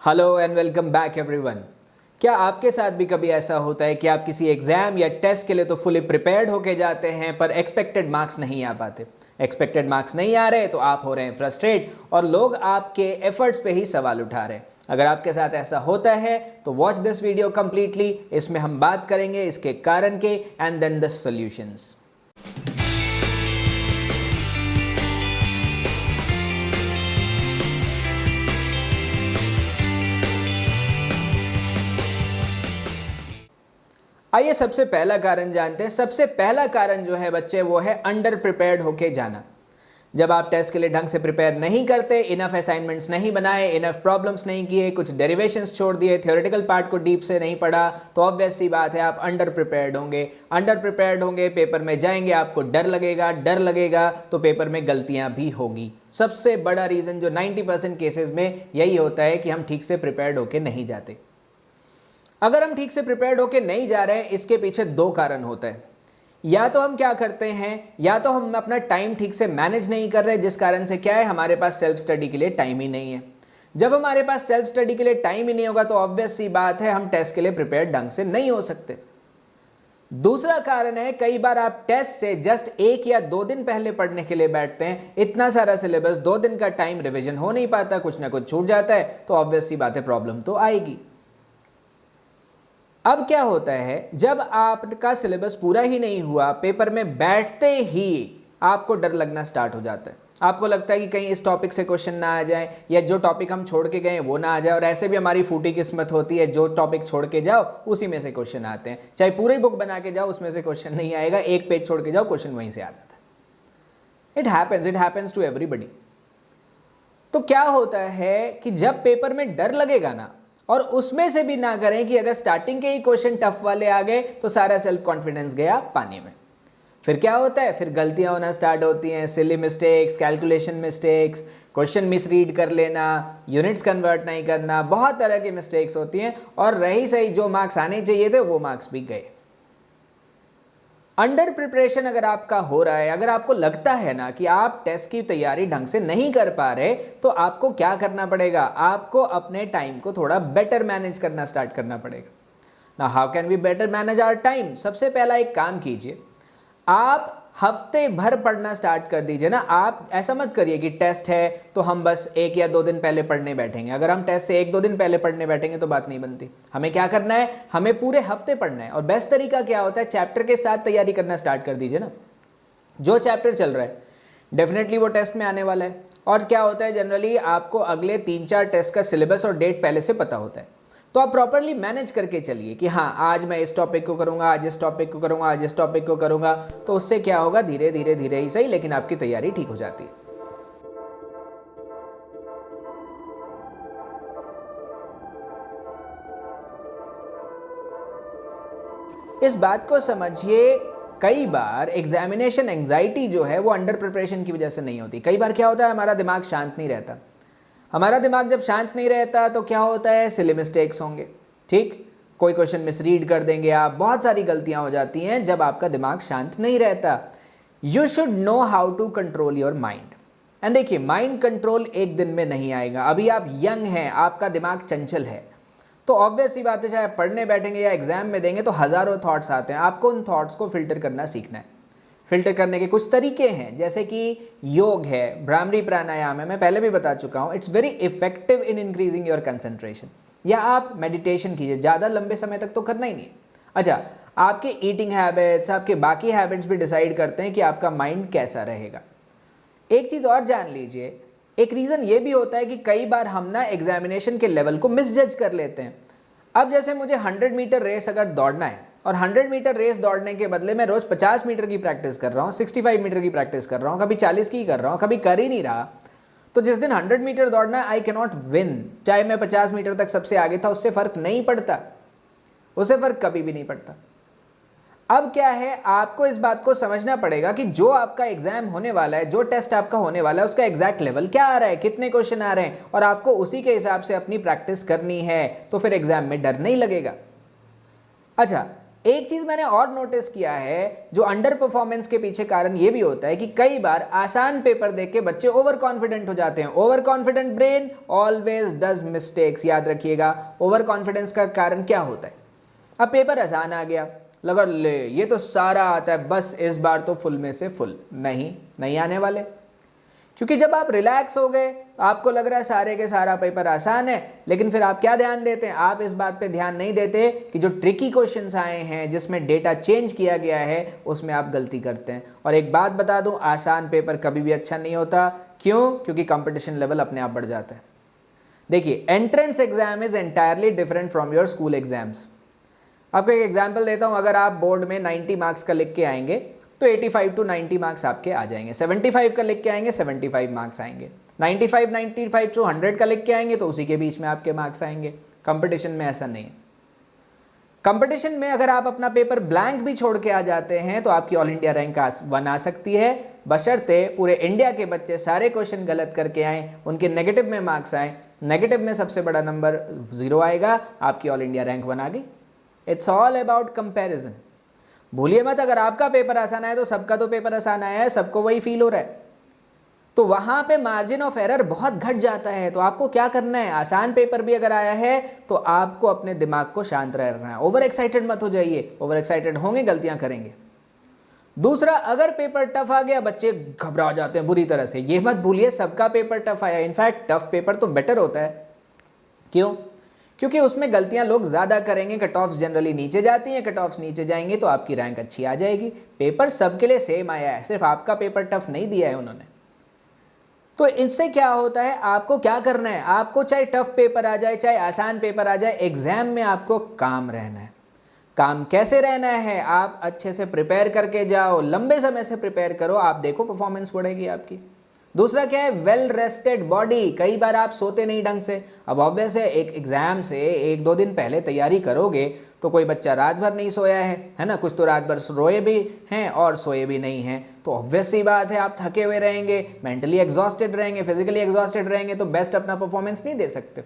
Hello and welcome back everyone. क्या आपके साथ भी कभी ऐसा होता है कि आप किसी एग्जाम या टेस्ट के लिए तो फुली प्रिपेयर्ड होके जाते हैं पर एक्सपेक्टेड मार्क्स नहीं आ पाते। एक्सपेक्टेड मार्क्स नहीं आ रहे तो आप हो रहे हैं फ्रस्ट्रेट और लोग आपके एफर्ट्स पे ही सवाल उठा रहे हैं। अगर आपके साथ ऐसा होता है तो वॉच दिस वीडियो कंप्लीटली। इसमें हम बात करेंगे इसके कारण के एंड देन द सॉल्यूशंस। आइए सबसे पहला कारण जानते हैं। सबसे पहला कारण जो है बच्चे वो है अंडर प्रिपेयर्ड होके जाना। जब आप टेस्ट के लिए ढंग से प्रिपेयर नहीं करते, इनफ असाइनमेंट्स नहीं बनाए, इनफ प्रॉब्लम्स नहीं किए, कुछ डेरिवेशंस छोड़ दिए, थ्योरेटिकल पार्ट को डीप से नहीं पढ़ा, तो ऑब्वियस सी बात है आप अंडर प्रिपेयर्ड होंगे। अंडर प्रिपेयर्ड होंगे, पेपर में जाएंगे, आपको डर लगेगा तो पेपर में गलतियां भी होगी। सबसे बड़ा रीज़न जो 90% केसेस में यही होता है कि हम ठीक से प्रिपेयर्ड होके नहीं जाते। अगर हम ठीक से प्रिपेयर्ड होके नहीं जा रहे हैं, इसके पीछे दो कारण होते हैं। या तो हम क्या करते हैं, या तो हम अपना टाइम ठीक से मैनेज नहीं कर रहे, जिस कारण से क्या है हमारे पास सेल्फ स्टडी के लिए टाइम ही नहीं है। जब हमारे पास सेल्फ स्टडी के लिए टाइम ही नहीं होगा तो ऑब्वियस सी बात है हम टेस्ट के लिए प्रिपेयर ढंग से नहीं हो सकते। दूसरा कारण है, कई बार आप टेस्ट से जस्ट 1 या 2 दिन पहले पढ़ने के लिए बैठते हैं। इतना सारा सिलेबस, 2 दिन का टाइम, रिविजन हो नहीं पाता, कुछ ना कुछ छूट जाता है, तो ऑब्वियस सी बात है प्रॉब्लम तो आएगी। अब क्या होता है, जब आपका सिलेबस पूरा ही नहीं हुआ, पेपर में बैठते ही आपको डर लगना स्टार्ट हो जाता है। आपको लगता है कि कहीं इस टॉपिक से क्वेश्चन ना आ जाए, या जो टॉपिक हम छोड़ के गए वो ना आ जाए। और ऐसे भी हमारी फूटी किस्मत होती है, जो टॉपिक छोड़ के जाओ उसी में से क्वेश्चन आते हैं। चाहे पूरी बुक बना के जाओ उसमें से क्वेश्चन नहीं आएगा, एक पेज छोड़ के जाओ क्वेश्चन वहीं से आ जाता है। It happens to everybody. तो क्या होता है कि जब पेपर में डर लगेगा ना, और उसमें से भी ना करें कि अगर स्टार्टिंग के ही क्वेश्चन टफ वाले आ गए तो सारा सेल्फ कॉन्फिडेंस गया पानी में। फिर क्या होता है, फिर गलतियां होना स्टार्ट होती हैं, silly mistakes, calculation mistakes, question misread कर लेना, यूनिट्स कन्वर्ट नहीं करना, बहुत तरह की मिस्टेक्स होती हैं। और रही सही जो मार्क्स आने चाहिए थे वो मार्क्स भी गए। अंडर प्रिपरेशन अगर आपका हो रहा है, अगर आपको लगता है ना कि आप टेस्ट की तैयारी ढंग से नहीं कर पा रहे, तो आपको क्या करना पड़ेगा, आपको अपने टाइम को थोड़ा बेटर मैनेज करना स्टार्ट करना पड़ेगा। ना how can we better manage our time? सबसे पहला एक काम कीजिए, आप हफ्ते भर पढ़ना स्टार्ट कर दीजिए ना। आप ऐसा मत करिए कि टेस्ट है तो हम बस 1 या 2 दिन पहले पढ़ने बैठेंगे। अगर हम टेस्ट से 1-2 दिन पहले पढ़ने बैठेंगे तो बात नहीं बनती। हमें क्या करना है, हमें पूरे हफ्ते पढ़ना है। और बेस्ट तरीका क्या होता है, चैप्टर के साथ तैयारी करना स्टार्ट कर दीजिए ना। जो चैप्टर चल रहा है डेफिनेटली वो टेस्ट में आने वाला है। और क्या होता है, जनरली आपको अगले 3-4 टेस्ट का सिलेबस और डेट पहले से पता होता है, तो आप प्रॉपरली मैनेज करके चलिए कि हाँ आज मैं इस टॉपिक को करूँगा, आज इस टॉपिक को करूँगा, आज इस टॉपिक को करूँगा। तो उससे क्या होगा, धीरे धीरे ही सही, लेकिन आपकी तैयारी ठीक हो जाती है। इस बात को समझिए, कई बार एग्जामिनेशन एंजाइटी जो है वो अंडर प्रिपरेशन की वजह से नहीं होती। कई बार क्या होता है, हमारा दिमाग शांत नहीं रहता। हमारा दिमाग जब शांत नहीं रहता तो क्या होता है, सिली मिस्टेक्स होंगे। ठीक, कोई क्वेश्चन मिसरीड कर देंगे आप, बहुत सारी गलतियां हो जाती हैं जब आपका दिमाग शांत नहीं रहता। You should know how to control your mind. And देखिए, माइंड कंट्रोल एक दिन में नहीं आएगा। अभी आप यंग हैं, आपका दिमाग चंचल है, तो ऑब्वियस सी बात है चाहे पढ़ने बैठेंगे या एग्जाम में देंगे तो हज़ारों थॉट्स आते हैं। आपको उन थॉट्स को फिल्टर करना सीखना है। फिल्टर करने के कुछ तरीके हैं, जैसे कि योग है, भ्रामरी प्राणायाम है, मैं पहले भी बता चुका हूँ। It's very effective in increasing your concentration. या आप मेडिटेशन कीजिए, ज़्यादा लंबे समय तक तो करना ही नहीं है। अच्छा, आपके ईटिंग हैबिट्स, आपके बाकी हैबिट्स भी डिसाइड करते हैं कि आपका माइंड कैसा रहेगा। एक चीज़ और जान लीजिए, एक रीज़न ये भी होता है कि कई बार हम ना एग्जामिनेशन के लेवल को मिसजज कर लेते हैं। अब जैसे मुझे 100 मीटर रेस अगर दौड़ना है और 100 मीटर रेस दौड़ने के बदले मैं रोज़ 50 मीटर की प्रैक्टिस कर रहा हूँ, 65 मीटर की प्रैक्टिस कर रहा हूँ, कभी 40 की कर रहा हूँ, कभी कर ही नहीं रहा, तो जिस दिन 100 मीटर दौड़ना है आई कैन नॉट विन। चाहे मैं 50 मीटर तक सबसे आगे था, उससे फ़र्क नहीं पड़ता, उससे फ़र्क कभी भी नहीं पड़ता। अब क्या है, आपको इस बात को समझना पड़ेगा कि जो आपका एग्जाम होने वाला है, जो टेस्ट आपका होने वाला है, उसका एग्जैक्ट लेवल क्या आ रहा है, कितने क्वेश्चन आ रहे हैं, और आपको उसी के हिसाब से अपनी प्रैक्टिस करनी है। तो फिर एग्जाम में डर नहीं लगेगा। अच्छा, एक चीज मैंने और नोटिस किया है, जो अंडर परफॉर्मेंस के पीछे कारण ये भी होता है कि कई बार आसान पेपर देख के बच्चे ओवर कॉन्फिडेंट हो जाते हैं। Over confident brain always does mistakes, याद रखिएगा। ओवर कॉन्फिडेंस का कारण क्या होता है? अब पेपर आसान आ गया, लगा ले ये तो सारा आता है, बस इस बार तो फुल में से फुल। नहीं आने वाले, क्योंकि जब आप रिलैक्स हो गए, आपको लग रहा है सारे के सारा पेपर आसान है, लेकिन फिर आप क्या ध्यान देते हैं? आप इस बात पे ध्यान नहीं देते कि जो ट्रिकी क्वेश्चंस आए हैं, जिसमें डेटा चेंज किया गया है, उसमें आप गलती करते हैं। और एक बात बता दूं, आसान पेपर कभी भी अच्छा नहीं होता। क्यों? क्योंकि कंपटीशन लेवल अपने आप बढ़ जाता है। देखिए, entrance exam is entirely different from your school exams. आपको एक एग्जाम्पल देता हूं, अगर आप बोर्ड में 90 मार्क्स का लिख के आएंगे तो 85 to 90 मार्क्स आपके आ जाएंगे। 75 का लिख के आएंगे 75 मार्क्स आएंगे। 95 to 100 का लिख के आएंगे तो उसी के बीच में आपके मार्क्स आएंगे। कंपटीशन में ऐसा नहीं है। कंपटीशन में अगर आप अपना पेपर ब्लैंक भी छोड़ के आ जाते हैं तो आपकी ऑल इंडिया रैंक 1 आ सकती है, बशर्ते पूरे इंडिया के बच्चे सारे क्वेश्चन गलत करके आए, उनके नेगेटिव में मार्क्स आए। नेगेटिव में सबसे बड़ा नंबर 0 आएगा, आपकी ऑल इंडिया रैंक 1 आ गई। It's all about comparison. भूलिए मत, अगर आपका पेपर आसान आया तो सबका तो पेपर आसान आया है, सबको वही फील हो रहा है, तो वहां पे मार्जिन ऑफ एरर बहुत घट जाता है। तो आपको क्या करना है? आसान पेपर भी अगर आया है तो आपको अपने दिमाग को शांत रहना है। ओवर एक्साइटेड मत हो जाइए, ओवर एक्साइटेड होंगे गलतियां करेंगे। दूसरा, अगर पेपर टफ आ गया, बच्चे घबरा जाते हैं बुरी तरह से। ये मत भूलिए सबका पेपर टफ आया, इनफैक्ट टफ पेपर तो बेटर होता है। क्यों? क्योंकि उसमें गलतियां लोग ज़्यादा करेंगे, कट ऑफ्स जनरली नीचे जाती हैं, कट ऑफ्स नीचे जाएंगे तो आपकी रैंक अच्छी आ जाएगी। पेपर सबके लिए सेम आया है, सिर्फ आपका पेपर टफ नहीं दिया है उन्होंने। तो इससे क्या होता है, आपको क्या करना है? आपको चाहे टफ पेपर आ जाए, चाहे आसान पेपर आ जाए, एग्जाम में आपको काम रहना है। काम कैसे रहना है? आप अच्छे से प्रिपेयर करके जाओ, लंबे समय से प्रिपेयर करो, आप देखो परफॉर्मेंस बढ़ेगी आपकी। दूसरा क्या है? Well rested body. कई बार आप सोते नहीं ढंग से। अब ऑब्वियस है, एक एग्जाम से 1-2 दिन पहले तैयारी करोगे तो कोई बच्चा रात भर नहीं सोया है ना, कुछ तो रात भर रोए भी हैं और सोए भी नहीं हैं, तो ऑब्वियस सी बात है आप थके हुए रहेंगे, मेंटली एग्जॉस्टेड रहेंगे, फिजिकली एग्जॉस्टेड रहेंगे, तो बेस्ट अपना परफॉर्मेंस नहीं दे सकते।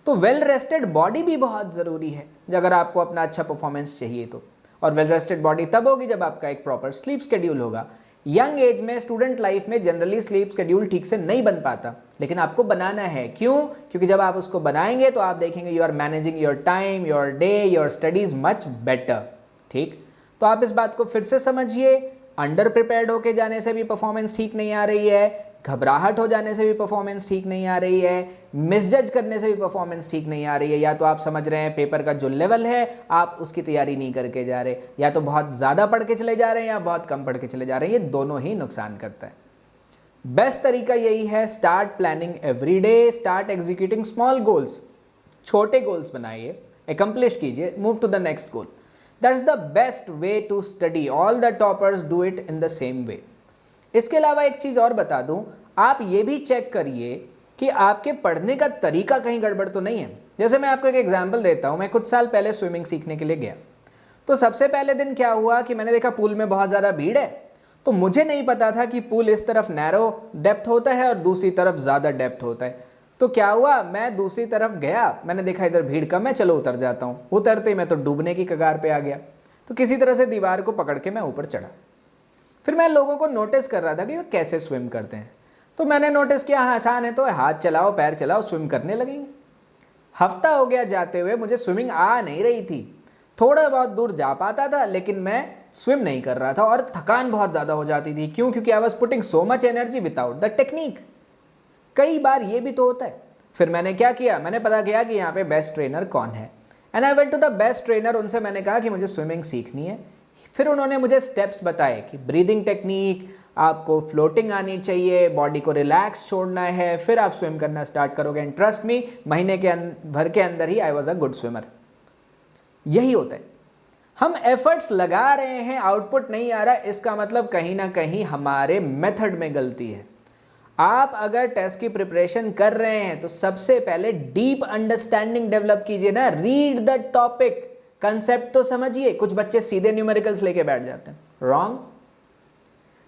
तो वेल रेस्टेड बॉडी भी बहुत ज़रूरी है अगर आपको अपना अच्छा परफॉर्मेंस चाहिए तो। और वेल रेस्टेड बॉडी तब होगी जब आपका एक प्रॉपर स्लीप शेड्यूल होगा। यंग एज में, स्टूडेंट लाइफ में जनरली स्लीप शेड्यूल ठीक से नहीं बन पाता, लेकिन आपको बनाना है। क्यों? क्योंकि जब आप उसको बनाएंगे तो आप देखेंगे you are managing your time, your day, your studies much better. ठीक, तो आप इस बात को फिर से समझिए। अंडर प्रिपेयर्ड होके जाने से भी परफॉर्मेंस ठीक नहीं आ रही है, घबराहट हो जाने से भी परफॉर्मेंस ठीक नहीं आ रही है, मिसजज करने से भी परफॉर्मेंस ठीक नहीं आ रही है। या तो आप समझ रहे हैं पेपर का जो लेवल है आप उसकी तैयारी नहीं करके जा रहे, या तो बहुत ज़्यादा पढ़ के चले जा रहे हैं या बहुत कम पढ़ के चले जा रहे हैं। ये दोनों ही नुकसान करता है। बेस्ट तरीका यही है, start planning every day, start executing small goals. छोटे गोल्स बनाइए, एकम्प्लिश कीजिए, move to the next goal. That's the best way to study. All the toppers do it in the same way. इसके अलावा एक चीज़ और बता दूं, आप ये भी चेक करिए कि आपके पढ़ने का तरीका कहीं गड़बड़ तो नहीं है। जैसे मैं आपको एक एग्जांपल देता हूं, मैं कुछ साल पहले स्विमिंग सीखने के लिए गया, तो सबसे पहले दिन क्या हुआ कि मैंने देखा पूल में बहुत ज़्यादा भीड़ है, तो मुझे नहीं पता था कि पूल इस तरफ नैरो डेप्थ होता है और दूसरी तरफ ज़्यादा डेप्थ होता है। तो क्या हुआ, मैं दूसरी तरफ गया, मैंने देखा इधर भीड़ कम है, चलो उतर जाता हूँ। उतरते मैं तो डूबने की कगार पे आ गया, तो किसी तरह से दीवार को पकड़ के मैं ऊपर चढ़ा। फिर मैं लोगों को नोटिस कर रहा था कि वो कैसे स्विम करते हैं, तो मैंने नोटिस किया हाँ आसान है, तो हाथ चलाओ पैर चलाओ स्विम करने लगेंगे। हफ्ता हो गया जाते हुए, मुझे स्विमिंग आ नहीं रही थी, थोड़ा बहुत दूर जा पाता था लेकिन मैं स्विम नहीं कर रहा था और थकान बहुत ज़्यादा हो जाती थी। क्यों? क्योंकि I was putting so much energy without the technique. कई बार ये भी तो होता है। फिर मैंने क्या किया, मैंने पता किया कि यहाँ पे बेस्ट ट्रेनर कौन है, and I went to the best trainer. उनसे मैंने कहा कि मुझे स्विमिंग सीखनी है। फिर उन्होंने मुझे स्टेप्स बताए कि ब्रीदिंग टेक्निक, आपको फ्लोटिंग आनी चाहिए, बॉडी को रिलैक्स छोड़ना है, फिर आप स्विम करना स्टार्ट करोगे। एंड ट्रस्ट मी, महीने के भर के अंदर ही I was a good swimmer. यही होता है, हम एफर्ट्स लगा रहे हैं, आउटपुट नहीं आ रहा, इसका मतलब कहीं ना कहीं हमारे मेथड में गलती है। आप अगर टेस्ट की प्रिपरेशन कर रहे हैं तो सबसे पहले डीप अंडरस्टैंडिंग डेवलप कीजिए ना, रीड द टॉपिक, कंसेप्ट तो समझिए। कुछ बच्चे सीधे न्यूमेरिकल्स लेके बैठ जाते हैं, रॉन्ग।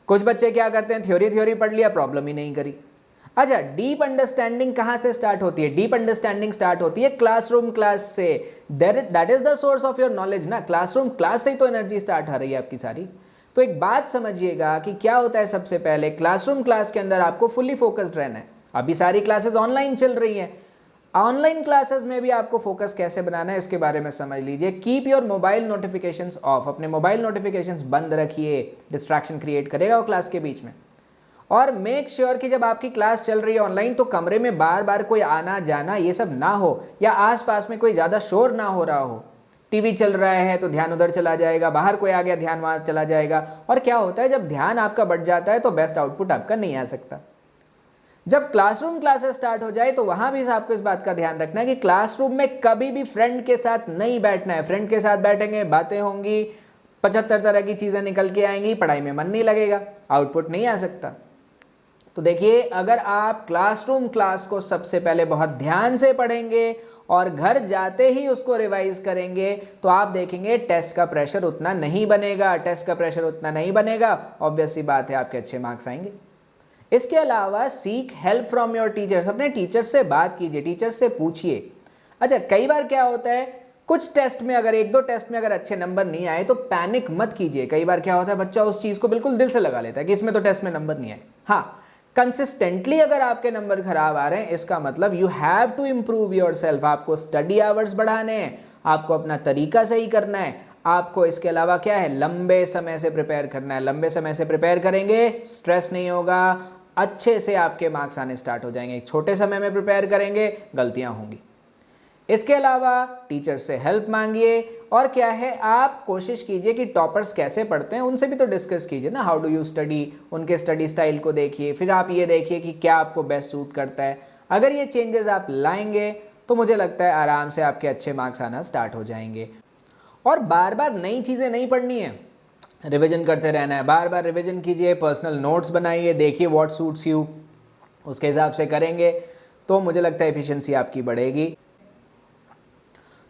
कुछ बच्चे क्या करते हैं, थ्योरी पढ़ लिया, प्रॉब्लम ही नहीं करी। अच्छा, डीप अंडरस्टैंडिंग कहाँ से स्टार्ट होती है? डीप अंडरस्टैंडिंग स्टार्ट होती है क्लासरूम क्लास से। That is the source of your knowledge ना, क्लासरूम क्लास से ही तो एनर्जी स्टार्ट हो रही है आपकी सारी। तो एक बात समझिएगा कि क्या होता है, सबसे पहले क्लासरूम क्लास के अंदर आपको फुल्ली फोकस्ड रहना है। अभी सारी क्लासेस ऑनलाइन चल रही हैं, ऑनलाइन क्लासेस में भी आपको फोकस कैसे बनाना है इसके बारे में समझ लीजिए। Keep your mobile notifications of, अपने मोबाइल नोटिफिकेशंस बंद रखिए, डिस्ट्रैक्शन क्रिएट करेगा वो क्लास के बीच में। और मेक श्योर कि जब आपकी क्लास चल रही है ऑनलाइन तो कमरे में बार बार कोई आना जाना ये सब ना हो, या आसपास में कोई ज़्यादा शोर ना हो रहा हो। टीवी चल रहा है तो ध्यान उधर चला जाएगा, बाहर कोई आ गया ध्यान वहाँ चला जाएगा। और क्या होता है, जब ध्यान आपका बढ़ जाता है तो बेस्ट आउटपुट आपका नहीं आ सकता। जब क्लासरूम क्लासेस स्टार्ट हो जाए तो वहाँ भी आपको इस बात का ध्यान रखना है कि क्लासरूम में कभी भी फ्रेंड के साथ नहीं बैठना है। फ्रेंड के साथ बैठेंगे, बातें होंगी, 75 तरह की चीज़ें निकल के आएंगी, पढ़ाई में मन नहीं लगेगा, आउटपुट नहीं आ सकता। तो देखिए, अगर आप क्लासरूम क्लास को सबसे पहले बहुत ध्यान से पढ़ेंगे और घर जाते ही उसको रिवाइज करेंगे तो आप देखेंगे टेस्ट का प्रेशर उतना नहीं बनेगा। टेस्ट का प्रेशर उतना नहीं बनेगा, ऑब्वियस सी बात है आपके अच्छे मार्क्स आएंगे। इसके अलावा seek help from your teachers, अपने टीचर से बात कीजिए, टीचर से पूछिए। अच्छा, कई बार क्या होता है, कुछ टेस्ट में अगर एक दो टेस्ट में अगर अच्छे नंबर नहीं आए तो पैनिक मत कीजिए। कई बार क्या होता है, बच्चा उस चीज़ को बिल्कुल दिल से लगा लेता है कि इसमें तो टेस्ट में नंबर नहीं आए। हाँ, कंसिस्टेंटली अगर आपके नंबर खराब आ रहे हैं इसका मतलब you have to improve yourself. आपको स्टडी आवर्स बढ़ाने हैं, आपको अपना तरीका सही करना है, आपको इसके अलावा क्या है, लंबे समय से प्रिपेयर करना है। लंबे समय से प्रिपेयर करेंगे, स्ट्रेस नहीं होगा, अच्छे से आपके मार्क्स आने स्टार्ट हो जाएंगे। छोटे समय में प्रिपेयर करेंगे, गलतियां होंगी। इसके अलावा टीचर से हेल्प मांगिए। और क्या है, आप कोशिश कीजिए कि टॉपर्स कैसे पढ़ते हैं उनसे भी तो डिस्कस कीजिए ना, हाउ डू यू स्टडी, उनके स्टडी स्टाइल को देखिए। फिर आप ये देखिए कि क्या आपको बेस्ट सूट करता है। अगर ये चेंजेस आप लाएंगे तो मुझे लगता है आराम से आपके अच्छे मार्क्स आना स्टार्ट हो जाएंगे। और बार बार नई चीज़ें नहीं पढ़नी है, रिवीजन करते रहना है। बार बार रिवीजन कीजिए, पर्सनल नोट्स बनाइए, देखिए व्हाट सूट्स यू, उसके हिसाब से करेंगे तो मुझे लगता है एफिशिएंसी आपकी बढ़ेगी।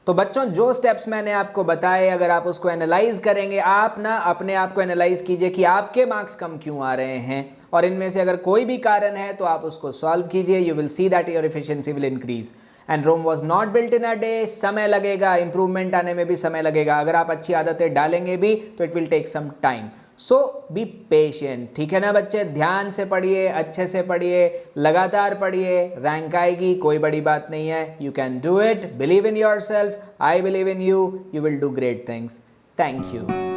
तो बच्चों, जो स्टेप्स मैंने आपको बताए अगर आप उसको एनालाइज करेंगे, आप ना अपने आप को एनालाइज कीजिए कि आपके मार्क्स कम क्यों आ रहे हैं, और इनमें से अगर कोई भी कारण है तो आप उसको सॉल्व कीजिए। You will see that your efficiency will increase. And Rome was not built in a day, समय लगेगा, इंप्रूवमेंट आने में भी समय लगेगा। अगर आप अच्छी आदतें डालेंगे भी तो it will take some time. So be patient, ठीक है ना बच्चे? ध्यान से पढ़िए, अच्छे से पढ़िए, लगातार पढ़िए, रैंक आएगी, कोई बड़ी बात नहीं है। You can do it, believe in your self, I believe in you, you will do great things. Thank you.